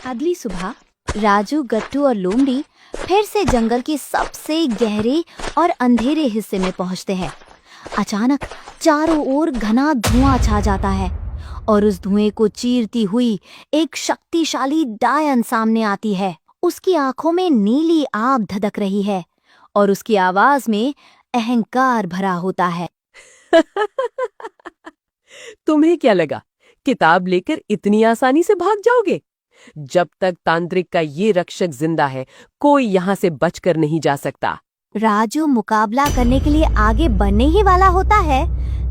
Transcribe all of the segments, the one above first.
अगली सुबह राजू, गट्टू और लोमड़ी फिर से जंगल के सबसे गहरे और अंधेरे हिस्से में पहुंचते हैं। अचानक चारों ओर घना धुआं छा जाता है और उस धुएं को चीरती हुई एक शक्तिशाली डायन सामने आती है। उसकी आंखों में नीली आग धधक रही है और उसकी आवाज में अहंकार भरा होता है। तुम्हें क्या लगा किताब लेकर इतनी आसानी से भाग जाओगे? जब तक तांत्रिक का ये रक्षक जिंदा है, कोई यहाँ से बचकर नहीं जा सकता। राजू मुकाबला करने के लिए आगे बढ़ने ही वाला होता है,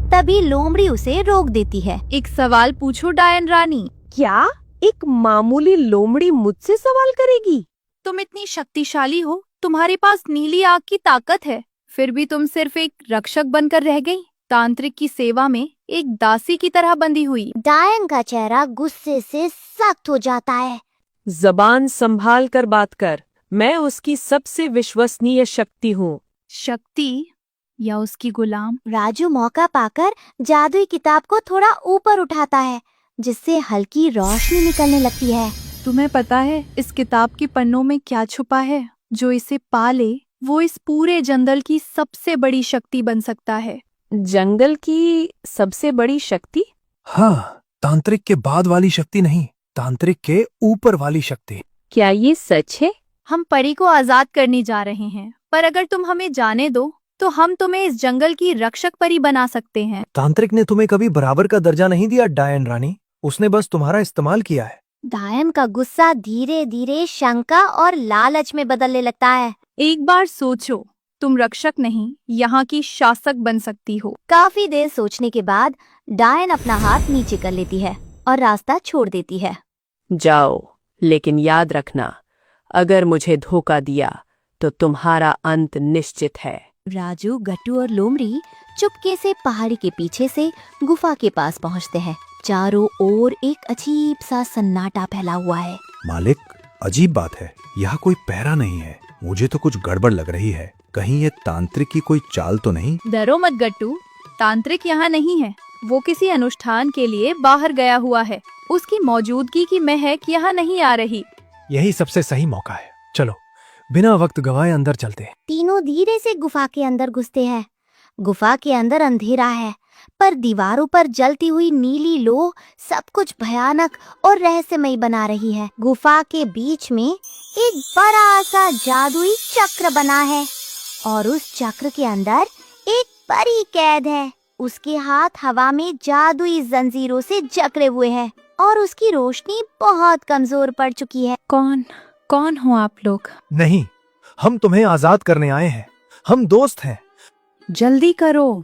तभी लोमड़ी उसे रोक देती है। एक सवाल पूछो डायन रानी। क्या एक मामूली लोमड़ी मुझसे सवाल करेगी? तुम इतनी शक्तिशाली हो, तुम्हारे पास नीली आग की ताकत है, फिर भी तुम सिर्फ एक रक्षक बनकर रह गई, तांत्रिक की सेवा में एक दासी की तरह बंधी हुई। डायन का चेहरा गुस्से से सख्त हो जाता है। जबान संभाल कर बात कर, मैं उसकी सबसे विश्वसनीय शक्ति हूँ। शक्ति या उसकी गुलाम? राजू मौका पाकर जादुई किताब को थोड़ा ऊपर उठाता है, जिससे हल्की रोशनी निकलने लगती है। तुम्हें पता है इस किताब के पन्नों में क्या छुपा है? जो इसे पा ले वो इस पूरे जंगल की सबसे बड़ी शक्ति बन सकता है। जंगल की सबसे बड़ी शक्ति? हाँ, तांत्रिक के बाद वाली शक्ति नहीं, तांत्रिक के ऊपर वाली शक्ति। क्या ये सच है? हम परी को आजाद करने जा रहे हैं, पर अगर तुम हमें जाने दो तो हम तुम्हें इस जंगल की रक्षक परी बना सकते हैं। तांत्रिक ने तुम्हें कभी बराबर का दर्जा नहीं दिया डायन रानी, उसने बस तुम्हारा इस्तेमाल किया है। डायन का गुस्सा धीरे धीरे शंका और लालच में बदलने लगता है। एक बार सोचो, तुम रक्षक नहीं, यहाँ की शासक बन सकती हो। काफी देर सोचने के बाद डायन अपना हाथ नीचे कर लेती है और रास्ता छोड़ देती है। जाओ, लेकिन याद रखना, अगर मुझे धोखा दिया तो तुम्हारा अंत निश्चित है। राजू, गट्टू और लोमड़ी चुपके से पहाड़ी के पीछे से गुफा के पास पहुंचते हैं। चारों ओर एक अजीब सा सन्नाटा फैला हुआ है। मालिक, अजीब बात है, यहाँ कोई पहरा नहीं है, मुझे तो कुछ गड़बड़ लग रही है। कहीं ये तांत्रिक की कोई चाल तो नहीं? डरो मत गट्टू, तांत्रिक यहाँ नहीं है, वो किसी अनुष्ठान के लिए बाहर गया हुआ है। उसकी मौजूदगी की महक यहाँ नहीं आ रही। यही सबसे सही मौका है, चलो बिना वक्त गवाए अंदर चलते हैं। तीनों धीरे से गुफा के अंदर घुसते हैं। गुफा के अंदर अंधेरा है, पर दीवारों पर जलती हुई नीली लो सब कुछ भयानक और रहस्यमयी बना रही है। गुफा के बीच में एक बड़ा सा जादुई चक्र बना है और उस चक्र के अंदर एक परी कैद है। उसके हाथ हवा में जादुई जंजीरों से जकड़े हुए हैं और उसकी रोशनी बहुत कमजोर पड़ चुकी है। कौन हो आप लोग? नहीं, हम तुम्हें आजाद करने आए हैं, हम दोस्त हैं। जल्दी करो,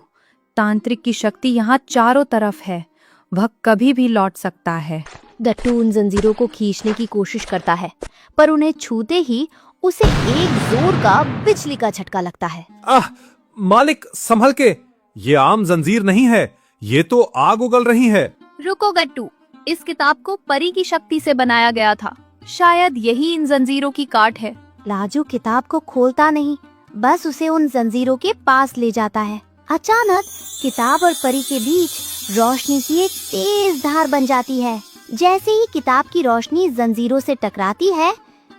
तांत्रिक की शक्ति यहाँ चारों तरफ है, वह कभी भी लौट सकता है। गट्टू उन जंजीरों को खींचने की कोशिश करता है, पर उन्हें छूते ही उसे एक जोर का बिजली का झटका लगता है। मालिक संभल के, ये आम जंजीर नहीं है, ये तो आग उगल रही है। रुको गट्टू, इस किताब को परी की शक्ति से बनाया गया था, शायद यही इन जंजीरों की काट है। राजू किताब को खोलता नहीं, बस उसे उन जंजीरों के पास ले जाता है। अचानक किताब और परी के बीच रोशनी की एक तेज धार बन जाती है। जैसे ही किताब की रोशनी जंजीरों से टकराती है,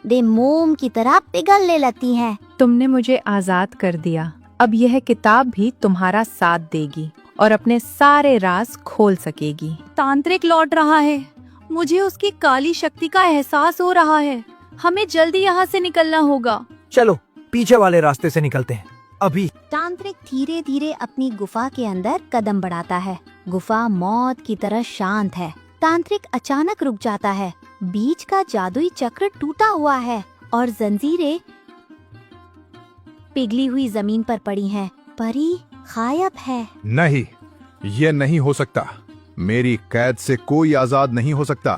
वे मोम की तरह पिघलने लगती हैं। तुमने मुझे आजाद कर दिया, अब यह किताब भी तुम्हारा साथ देगी और अपने सारे राज खोल सकेगी। तांत्रिक लौट रहा है, मुझे उसकी काली शक्ति का एहसास हो रहा है। हमें जल्दी यहाँ से निकलना होगा। चलो पीछे वाले रास्ते से निकलते हैं अभी। तांत्रिक धीरे धीरे अपनी गुफा के अंदर कदम बढ़ाता है। गुफा मौत की तरह शांत है। तांत्रिक अचानक रुक जाता है। बीच का जादुई चक्र टूटा हुआ है और जंजीरें पिघली हुई जमीन पर पड़ी हैं। परी गायब है। नहीं, ये नहीं हो सकता, मेरी कैद से कोई आजाद नहीं हो सकता।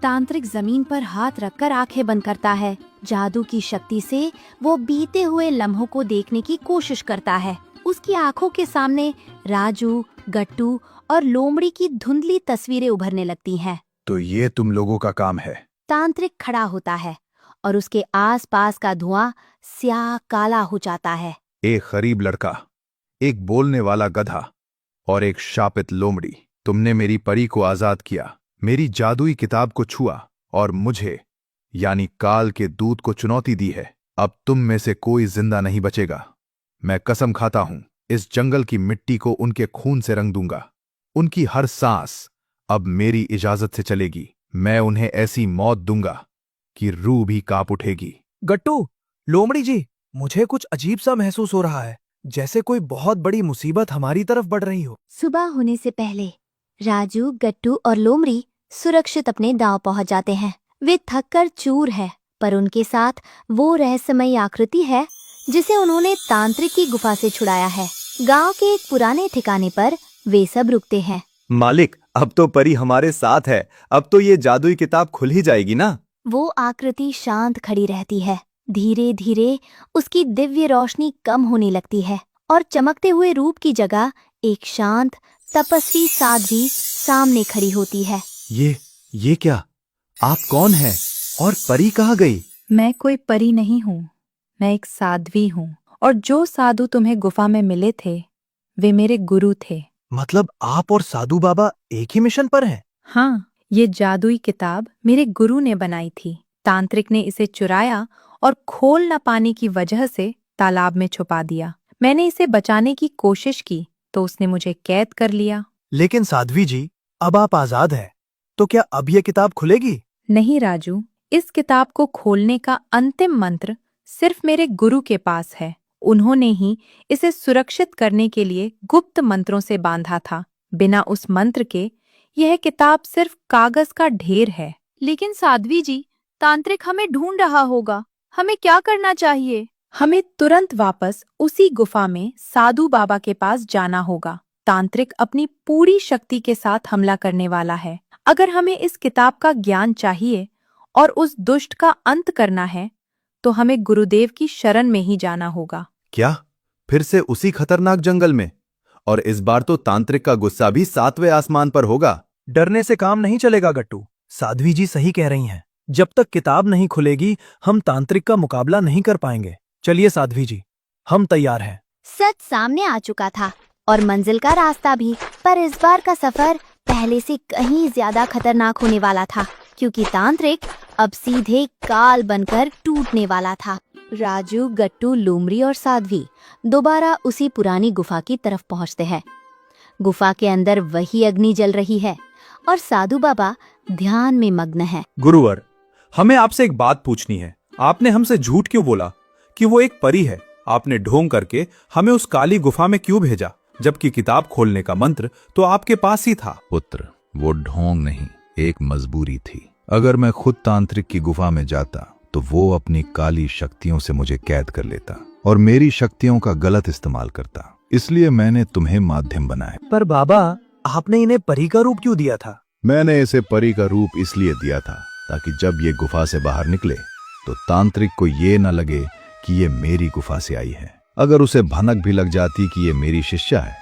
तांत्रिक जमीन पर हाथ रखकर आंखें बंद करता है। जादू की शक्ति से वो बीते हुए लम्हों को देखने की कोशिश करता है। उसकी आंखों के सामने राजू, गट्टू और लोमड़ी की धुंधली तस्वीरें उभरने लगती हैं। तो ये तुम लोगों का काम है? तांत्रिक खड़ा होता है और उसके आसपास का धुआं स्याह काला हो जाता है। एक गरीब लड़का, एक बोलने वाला गधा और एक शापित लोमड़ी, तुमने मेरी परी को आजाद किया, मेरी जादुई किताब को छुआ और मुझे यानी काल के दूत को चुनौती दी है। अब तुम में से कोई जिंदा नहीं बचेगा। मैं कसम खाता हूं, इस जंगल की मिट्टी को उनके खून से रंग दूंगा। उनकी हर सांस अब मेरी इजाजत से चलेगी। मैं उन्हें ऐसी मौत दूंगा कि रूह भी कांप उठेगी। गट्टू, लोमड़ी जी, मुझे कुछ अजीब सा महसूस हो रहा है, जैसे कोई बहुत बड़ी मुसीबत हमारी तरफ बढ़ रही हो। सुबह होने से पहले राजू, गट्टू और लोमड़ी सुरक्षित अपने गांव पहुंच जाते हैं। वे थक कर चूर है, पर उनके साथ वो रहस्यमयी आकृति है जिसे उन्होंने तांत्रिक की गुफा से छुड़ाया है। गांव के एक पुराने ठिकाने पर वे सब रुकते हैं। मालिक, अब तो परी हमारे साथ है। अब तो ये जादुई किताब खुल ही जाएगी ना? वो आकृति शांत खड़ी रहती है। धीरे धीरे उसकी दिव्य रोशनी कम होने लगती है और चमकते हुए रूप की जगह एक शांत तपस्वी साध्वी सामने खड़ी होती है। ये क्या? आप कौन हैं? और परी कहाँ गई? मैं कोई परी नहीं हूँ, मैं एक साध्वी हूँ। और जो साधु तुम्हें गुफा में मिले थे वे मेरे गुरु थे। मतलब आप और साधु बाबा एक ही मिशन पर हैं? हाँ, ये जादुई किताब मेरे गुरु ने बनाई थी। तांत्रिक ने इसे चुराया और खोल न पाने की वजह से तालाब में छुपा दिया। मैंने इसे बचाने की कोशिश की तो उसने मुझे कैद कर लिया। लेकिन साध्वी जी, अब आप आजाद हैं, तो क्या अब ये किताब खुलेगी? नहीं राजू, इस किताब को खोलने का अंतिम मंत्र सिर्फ मेरे गुरु के पास है। उन्होंने ही इसे सुरक्षित करने के लिए गुप्त मंत्रों से बांधा था। बिना उस मंत्र के यह किताब सिर्फ कागज का ढेर है। लेकिन साध्वी जी, तांत्रिक हमें ढूंढ रहा होगा, हमें क्या करना चाहिए? हमें तुरंत वापस उसी गुफा में साधु बाबा के पास जाना होगा। तांत्रिक अपनी पूरी शक्ति के साथ हमला करने वाला है। अगर हमें इस किताब का ज्ञान चाहिए और उस दुष्ट का अंत करना है तो हमें गुरुदेव की शरण में ही जाना होगा। क्या? फिर से उसी खतरनाक जंगल में? और इस बार तो तांत्रिक का गुस्सा भी 7वें आसमान पर होगा। डरने से काम नहीं चलेगा गट्टू। साध्वी जी सही कह रही हैं। जब तक किताब नहीं खुलेगी हम तांत्रिक का मुकाबला नहीं कर पाएंगे। चलिए साध्वी जी, हम तैयार हैं। सच सामने आ चुका था और मंजिल का रास्ता भी, पर इस बार का सफर पहले से कहीं ज्यादा खतरनाक होने वाला था, क्योंकि तांत्रिक अब सीधे काल बनकर टूटने वाला था। राजू, गट्टू, लोमड़ी और साध्वी दोबारा उसी पुरानी गुफा की तरफ पहुंचते हैं। गुफा के अंदर वही अग्नि जल रही है और साधु बाबा ध्यान में मग्न है। गुरुवर, हमें आपसे एक बात पूछनी है। आपने हमसे झूठ क्यों बोला कि वो एक परी है? आपने ढोंग करके हमें उस काली गुफा में क्यों भेजा, जबकि किताब खोलने का मंत्र तो आपके पास ही था? पुत्र, वो ढोंग नहीं, एक मजबूरी थी। अगर मैं खुद तांत्रिक की गुफा में जाता तो वो अपनी काली शक्तियों से मुझे कैद कर लेता और मेरी शक्तियों का गलत इस्तेमाल करता। इसलिए मैंने तुम्हें माध्यम बनाया। पर बाबा, आपने इन्हें परी का रूप क्यों दिया था? मैंने इसे परी का रूप इसलिए दिया था ताकि जब ये गुफा से बाहर निकले तो तांत्रिक को ये न लगे कि ये मेरी गुफा से आई है। अगर उसे भनक भी लग जाती कि ये मेरी शिष्या है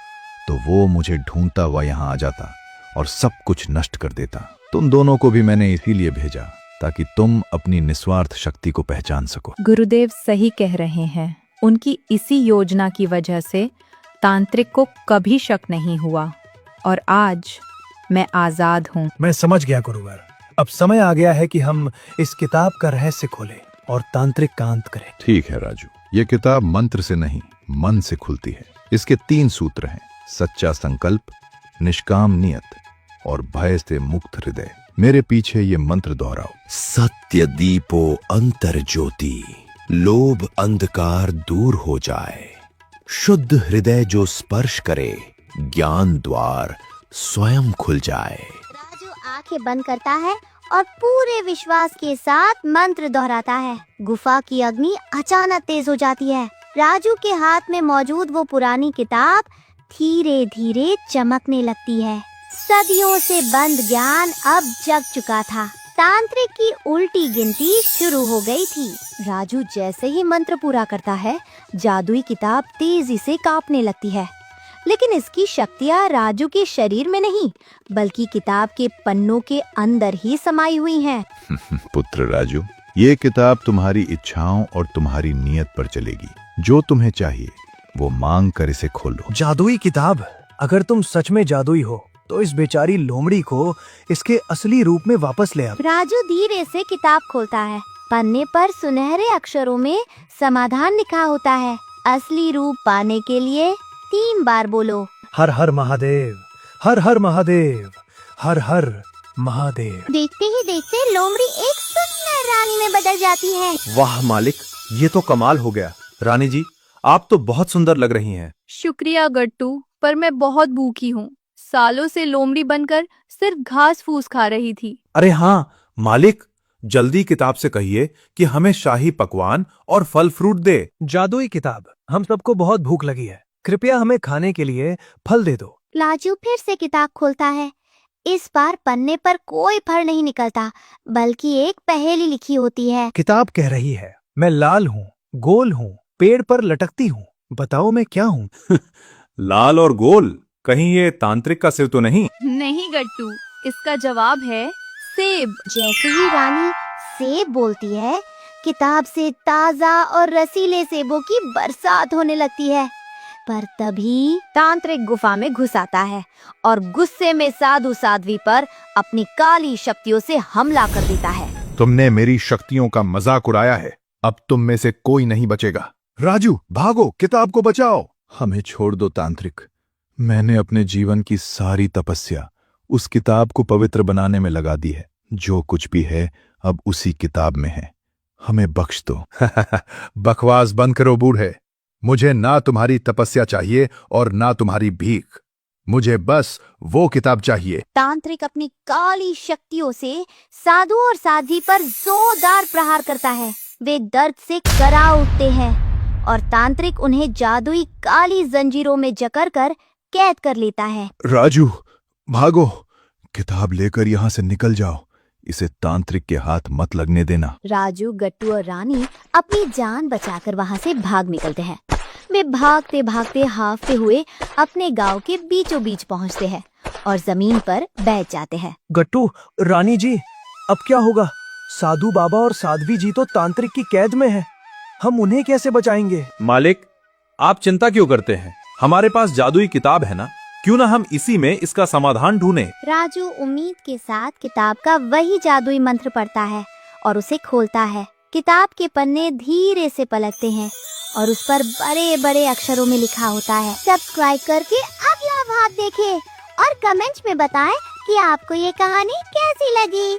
तो वो मुझे ढूंढता हुआ यहाँ आ जाता और सब कुछ नष्ट कर देता। तुम दोनों को भी मैंने इसीलिए भेजा ताकि तुम अपनी निस्वार्थ शक्ति को पहचान सको। गुरुदेव सही कह रहे हैं। उनकी इसी योजना की वजह से तांत्रिक को कभी शक नहीं हुआ और आज मैं आजाद हूँ। मैं समझ गया गुरुवर। अब समय आ गया है कि हम इस किताब का रहस्य खोलें और तांत्रिक का अंत करें। ठीक है राजू, ये किताब मंत्र से नहीं मन से खुलती है। इसके 3 सूत्र हैं: सच्चा संकल्प, निष्काम नियत और भय से मुक्त हृदय। मेरे पीछे ये मंत्र दोहराओ। सत्य दीपो अंतर ज्योति, लोभ अंधकार दूर हो जाए। शुद्ध हृदय जो स्पर्श करे, ज्ञान द्वार स्वयं खुल जाए। राजू आंखें बंद करता है और पूरे विश्वास के साथ मंत्र दोहराता है। गुफा की अग्नि अचानक तेज हो जाती है। राजू के हाथ में मौजूद वो पुरानी किताब धीरे धीरे चमकने लगती है। सदियों से बंद ज्ञान अब जग चुका था। तांत्रिक की उल्टी गिनती शुरू हो गई थी। राजू जैसे ही मंत्र पूरा करता है, जादुई किताब तेजी से कांपने लगती है। लेकिन इसकी शक्तियाँ राजू के शरीर में नहीं, बल्कि किताब के पन्नों के अंदर ही समाई हुई हैं। पुत्र राजू, ये किताब तुम्हारी इच्छाओं और तुम्हारी नियत पर चलेगी। जो तुम्हें चाहिए वो मांग कर इसे खोलो। जादुई किताब, अगर तुम सच में जादुई हो तो इस बेचारी लोमड़ी को इसके असली रूप में वापस ले आ। राजू धीरे से किताब खोलता है। पन्ने पर सुनहरे अक्षरों में समाधान लिखा होता है। असली रूप पाने के लिए 3 बार बोलो। हर हर महादेव, हर हर महादेव, हर हर महादेव। देखते ही देखते लोमड़ी एक सुंदर रानी में बदल जाती है। वाह मालिक, ये तो कमाल हो गया। रानी जी, आप तो बहुत सुंदर लग रही हैं। शुक्रिया गट्टू, पर मैं बहुत भूखी हूँ। सालों से लोमड़ी बनकर सिर्फ घास फूस खा रही थी। अरे हाँ मालिक, जल्दी किताब से कहिए कि हमें शाही पकवान और फल फ्रूट दे। जादुई किताब, हम सबको बहुत भूख लगी है, कृपया हमें खाने के लिए फल दे दो। लाजू फिर से किताब खोलता है। इस बार पन्ने पर कोई फल नहीं निकलता, बल्कि एक पहेली लिखी होती है। किताब कह रही है, मैं लाल हूँ, गोल हूँ, पेड़ पर लटकती हूँ, बताओ मैं क्या हूँ? लाल और गोल, कहीं ये तांत्रिक का सिर तो नहीं? नहीं गट्टू, इसका जवाब है सेब। जैसे ही रानी सेब बोलती है, किताब से ताजा और रसीले सेबों की बरसात होने लगती है। पर तभी तांत्रिक गुफा में घुस आता है और गुस्से में साधु साध्वी पर अपनी काली शक्तियों से हमला कर देता है। तुमने मेरी शक्तियों का मजाक उड़ाया है, अब तुम में से कोई नहीं बचेगा। राजू भागो, किताब को बचाओ। हमें छोड़ दो तांत्रिक, मैंने अपने जीवन की सारी तपस्या उस किताब को पवित्र बनाने में लगा दी है। जो कुछ भी है अब उसी किताब में है, हमें बख्श दो। बकवास बंद करो बूढ़े, मुझे ना तुम्हारी तपस्या चाहिए और ना तुम्हारी भीख, मुझे बस वो किताब चाहिए। तांत्रिक अपनी काली शक्तियों से साधु और साध्वी पर जोरदार प्रहार करता है। वे दर्द से करा उठते हैं और तांत्रिक उन्हें जादुई काली जंजीरों में जकड़कर कैद कर लेता है। राजू भागो, किताब लेकर यहाँ से निकल जाओ, इसे तांत्रिक के हाथ मत लगने देना। राजू, गट्टू और रानी अपनी जान बचाकर वहाँ से भाग निकलते हैं। वे भागते भागते हाफते हुए अपने गांव के बीचों बीच पहुँचते हैं और जमीन पर बैठ जाते हैं। गट्टू, रानी जी, अब क्या होगा? साधु बाबा और साध्वी जी तो तांत्रिक की कैद में हैं। हम उन्हें कैसे बचाएंगे? मालिक, आप चिंता क्यों करते हैं? हमारे पास जादुई किताब है ना, क्यों ना हम इसी में इसका समाधान ढूंढें। राजू उम्मीद के साथ किताब का वही जादुई मंत्र पढ़ता है और उसे खोलता है। किताब के पन्ने धीरे से पलटते हैं और उस पर बड़े बड़े अक्षरों में लिखा होता है। सब्सक्राइब करके अगला भाग देखें और कमेंट्स में बताएं कि आपको ये कहानी कैसी लगी।